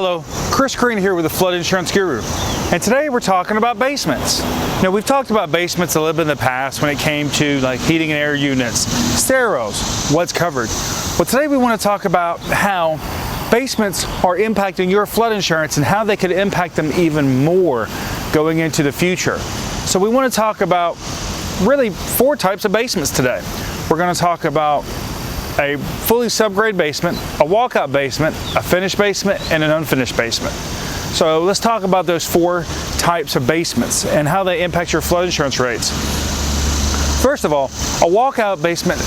Hello, Chris Green here with the Flood Insurance Guru, and today we're talking about basements. Now, we've talked about basements a little bit in the past when it came to like heating and air units, stairwells, what's covered. Well, today we want to talk about how basements are impacting your flood insurance and how they could impact them even more going into the future. So we want to talk about really 4 types of basements today. We're going to talk about a fully subgrade basement, a walkout basement, a finished basement, and an unfinished basement. So let's talk about those 4 types of basements and how they impact your flood insurance rates. First of all, a walkout basement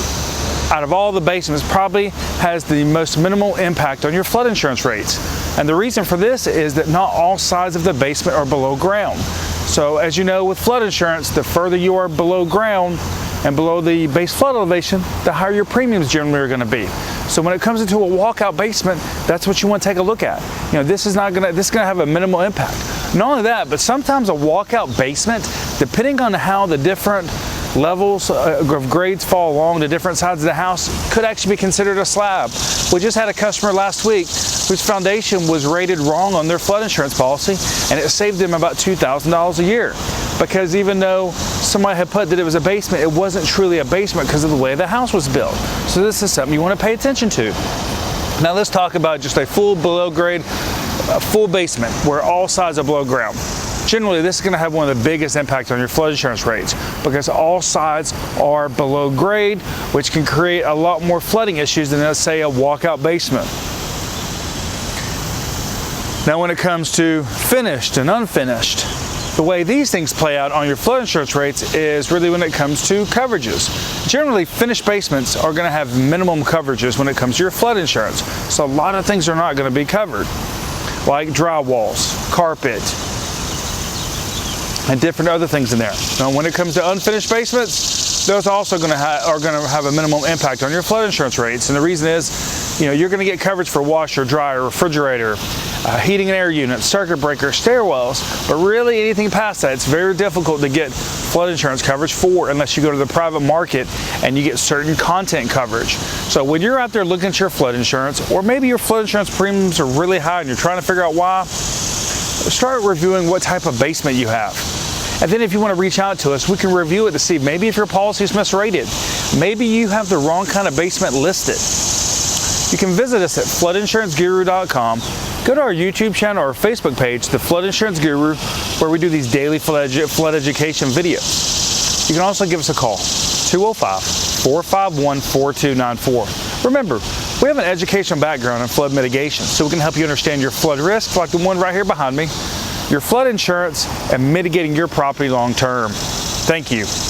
out of all the basements probably has the most minimal impact on your flood insurance rates. And the reason for this is that not all sides of the basement are below ground. So as you know, with flood insurance, the further you are below ground and below the base flood elevation, the higher your premiums generally are going to be. So when it comes into a walkout basement, that's what you want to take a look at. You know, this is going to have a minimal impact. Not only that, but sometimes a walkout basement, depending on how the different levels of grades fall along the different sides of the house, could actually be considered a slab. We just had a customer last week whose foundation was rated wrong on their flood insurance policy, and it saved them about $2,000 a year. Because even though somebody had put that it was a basement, it wasn't truly a basement because of the way the house was built. So this is something you want to pay attention to. Now let's talk about just a full below grade, full basement where all sides are below ground. Generally, this is going to have one of the biggest impacts on your flood insurance rates because all sides are below grade, which can create a lot more flooding issues than, let's say, a walkout basement. Now, when it comes to finished and unfinished, the way these things play out on your flood insurance rates is really when it comes to coverages. Generally, finished basements are going to have minimum coverages when it comes to your flood insurance. So a lot of things are not going to be covered, like drywalls, carpet, and different other things in there. Now, when it comes to unfinished basements, those also are going to have a minimum impact on your flood insurance rates. And the reason is, you know, you're going to get coverage for washer, dryer, refrigerator, heating and air units, circuit breakers, stairwells, but really anything past that, it's very difficult to get flood insurance coverage for unless you go to the private market and you get certain content coverage. So when you're out there looking at your flood insurance, or maybe your flood insurance premiums are really high and you're trying to figure out why, start reviewing what type of basement you have. And then if you want to reach out to us, we can review it to see maybe if your policy is misrated. Maybe you have the wrong kind of basement listed. You can visit us at floodinsuranceguru.com. Go to our YouTube channel or Facebook page, The Flood Insurance Guru, where we do these daily flood education videos. You can also give us a call, 205-451-4294. Remember, we have an educational background in flood mitigation, so we can help you understand your flood risks, like the one right here behind me, your flood insurance, and mitigating your property long term. Thank you.